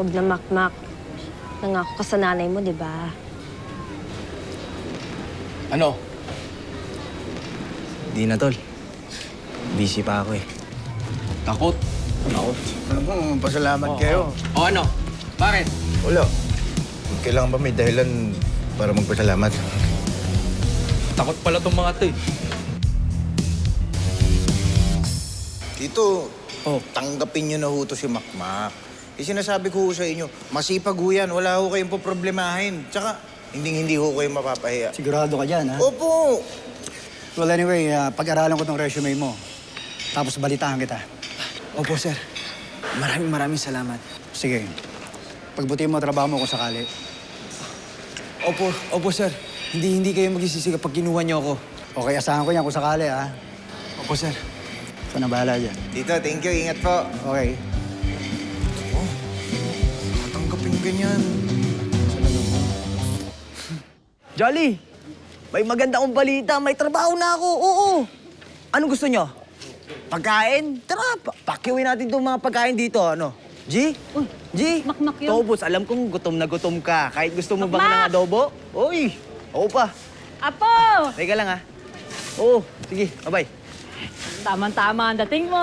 loob na makmak. Nangako ka sa nanay mo, di ba? Ano? Di na, tol. Busy pa ako eh. Takot? Takot. Pasalamat kayo. O ano? Bakit? Wala. Kailangan ba may dahilan para magpasalamat? Takot pala tong mga to eh. Tito, tanggapin nyo na ho to si Makmak. Sinasabi ko ho sa inyo, masipag ho yan. Wala ho kayong poproblemahin. Tsaka, hindi ho kayo mapapahiya. Sigurado ka dyan, ha? Opo! Well, anyway, pag-aralan ko tong resume mo. Tapos balitahan kita. Opo, sir. Maraming salamat. Sige. Pagbuti mo trabaho mo kung sakali. Opo, sir. Hindi kayo magsisisi kapag kinuha niyo ako. Okay, asahan ko yan kung sakali, ha? Opo, sir. Ikaw na bahala dyan. Tito, thank you. Ingat po. Okay. Tanggapin ganyan. Jolly, may maganda akong balita. May trabaho na ako. Oo. Anong gusto nyo? Pagkain? Tara, pakiuwi natin itong mga pagkain dito. Ano? G? Uy, G? makmak yun. Tobos, alam kong gutom na gutom ka. Kahit gusto mo bang Makmak! ng adobo? Uy, oo pa. Apo! Teka lang, ha? Oo, sige, bye-bye. Tama-tama ang dating mo.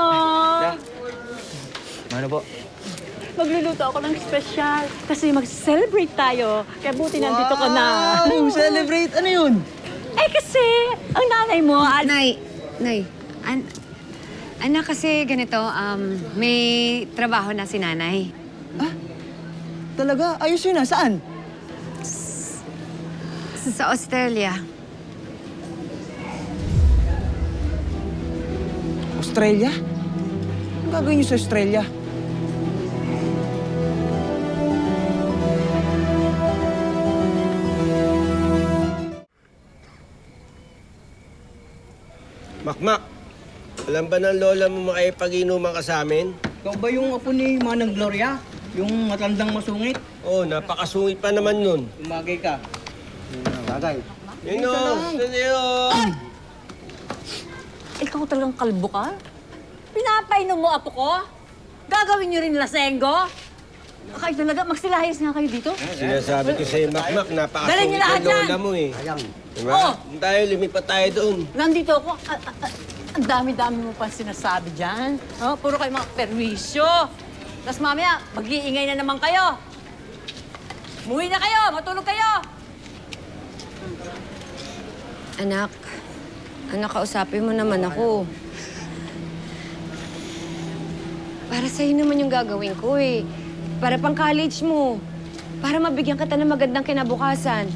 Ano po? Magluluto ako ng special kasi mag-celebrate tayo. Kaya buti nandito ka na. Wow! Celebrate? Ano yun? Eh kasi, ang nanay mo, Nay, anak kasi ganito, may trabaho na si nanay. Talaga? Ayos yun, ha? Saan? Sa Australia. Australia? Ang gagawin niyo sa Australia? Makmak, alam ba ng lola mo makipag-inuman ka sa amin? Ikaw ba yung apo ni Manang Gloria? Yung matandang masungit? Oo, napakasungit pa naman nun. Umagay ka. Bagay. Nino, ikaw talagang kalbo ka? Pinapainom mo apo ko? Gagawin niyo rin lasenggo? Kayo talaga, magsilayas nga kayo dito. Sinasabi ko sa'yo, Makmak, Dali napakasungit niyo lahat ng lola yan! mo eh. Ayan. Diba? Oo. Tayo, lumipat tayo doon. Nandito ako. Ang dami-dami mo pa sinasabi dyan. Oh, puro kayo mga perwisyo. Tapos mamaya, mag-iingay na naman kayo. Umuwi na kayo, matulog kayo. Anak, kausapin mo naman ako. Para sa'yo naman yung gagawin ko eh. Para pang college mo. Para mabigyan kita ng magandang kinabukasan.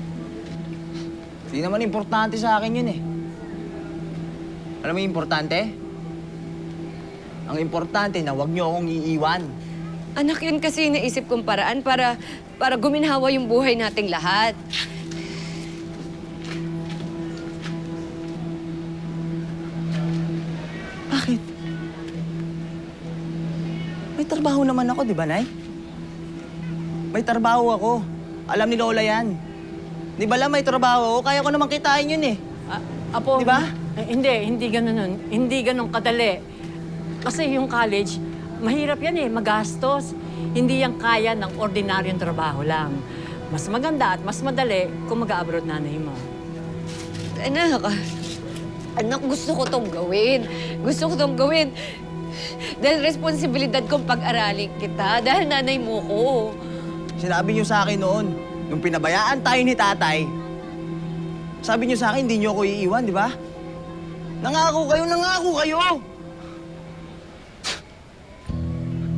Hindi naman importante sa akin yun eh. Alam mo yung importante? Ang importante na huwag niyo akong iiwan. Anak, yun kasi naisip kong paraan para guminhawa yung buhay nating lahat. Bakit? May trabaho naman ako, di ba, Nay? May trabaho ako. Alam ni Lola yan. Di ba lang may trabaho ako? Kaya ko naman kitain yun eh. Apo, Di ba? Hindi ganun nun. Hindi ganun kadali. Kasi yung college, mahirap yan eh, magastos. Hindi yan kaya ng ordinaryong trabaho lang. Mas maganda at mas madali kung mag-abroad nanay mo. Anak, gusto ko tong gawin. Gusto ko tong gawin. Dahil responsibilidad kong pag-aralin kita. Dahil nanay mo ko. Sinabi niyo sa akin noon, nung pinabayaan tayo ni tatay, sabi niyo sa akin, hindi niyo ako iiwan, di ba? Nangako kayo!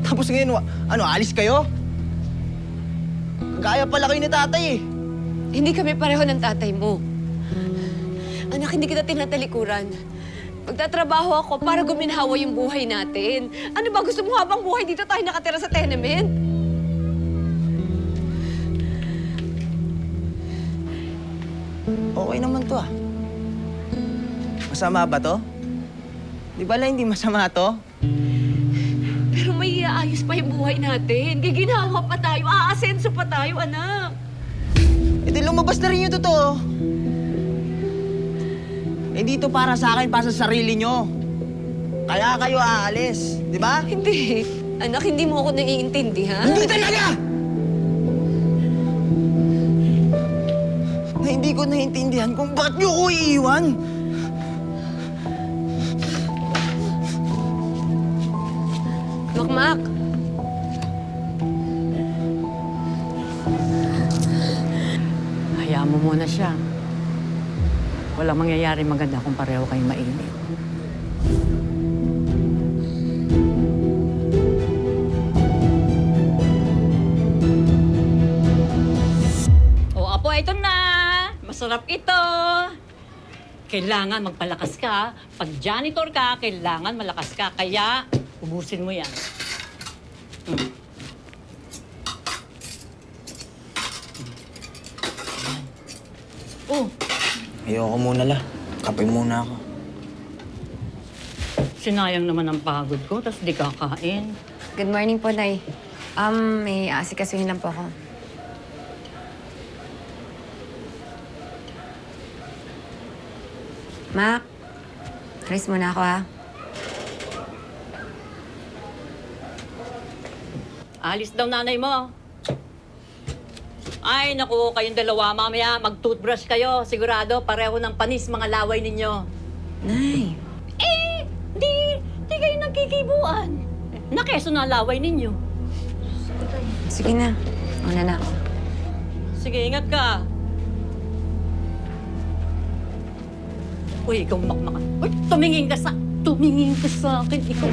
Tapos ngayon, alis kayo? Kaya pala kayo ni tatay eh. Hindi kami pareho ng tatay mo. Anak, hindi kita tinatalikuran. Magtatrabaho ako para guminhawa yung buhay natin. Ano ba, gusto mo habang buhay dito tayo nakatira sa tenement? Okay naman to ah. Masama ba to? Di ba lang hindi masama to? Pero may iaayos pa yung buhay natin. Giginawa pa tayo, aasenso pa tayo, anak. E di lumabas na rin yung totoo. Eh dito para sa akin, para sa sarili nyo. Kaya kayo aalis, di ba? Hindi. Anak, hindi mo ako naiintindi, ha? Hindi talaga! ko naiintindihan kung bakit niyo ko iiwan. Makmak! Hayaan mo muna siya. Walang mangyayari maganda kung pareho kayong mainit. O apo, ito na! Masarap ito! Kailangan magpalakas ka. Pag janitor ka, kailangan malakas ka. Kaya, ubusin mo yan. Oh, Ayoko muna la. Kape muna ako. sinayang naman ang pagod ko, tapos di kakain. Good morning po, Nay. May aasikasuhin lang po ako. Mac, alis muna ako, ha? Alis daw nanay mo. Ay, naku, kayong dalawa mamaya, mag-toothbrush kayo. Sigurado, pareho ng panis mga laway ninyo. Nay, Di kayo nagkikibuan. Nakeso na laway ninyo. sige na. Una na ako. Sige, ingat ka. Uy, ikaw makmaka. Uy, tumingin ka sa akin, ikaw.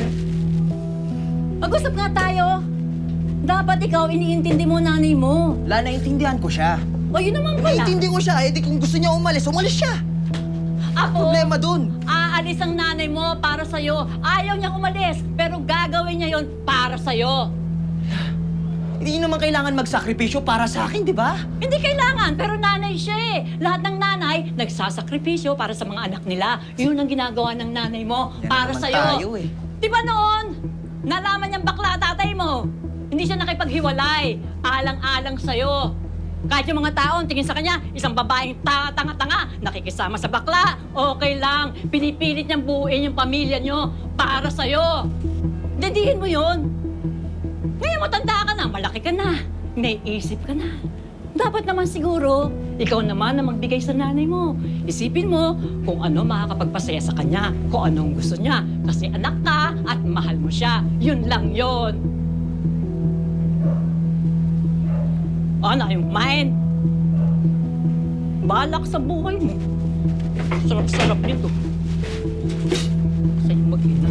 Mag-usap nga tayo. Dapat ikaw iniintindi mo nanay mo. La, naiintindihan ko siya. O, yun naman pala. Naiintindi ko siya. Eh, di kung gusto niya umalis, umalis siya. Ako, Problema dun. aalis ang nanay mo para sa'yo. Ayaw niya umalis, pero gagawin niya yon para sa'yo. Hindi naman kailangan magsakripisyo para sa akin, di ba? Hindi kailangan, pero nanay siya eh. Lahat ng nanay, nagsasakripisyo para sa mga anak nila. Yun ang ginagawa ng nanay mo Yan para naman sa'yo. tayo eh. Di ba noon, nalaman niyang bakla tatay mo? Hindi siya nakipaghiwalay. Alang-alang sa'yo. Kahit yung mga taon, tingin sa kanya, isang babaeng tanga-tanga, nakikisama sa bakla, okay lang. Pinipilit niyang buuin yung pamilya niyo para sa'yo. Dedihin mo yun. Ngayon matanda ka na, malaki ka na, may isip ka na. Dapat naman siguro, ikaw naman na magbigay sa nanay mo. Isipin mo kung ano makakapagpasaya sa kanya, kung anong gusto niya. Kasi anak ka at mahal mo siya. Yun lang yun. Ano yung mind? Balak sa buhay mo. Sarap-sarap nito. Sa'yo mag-ina.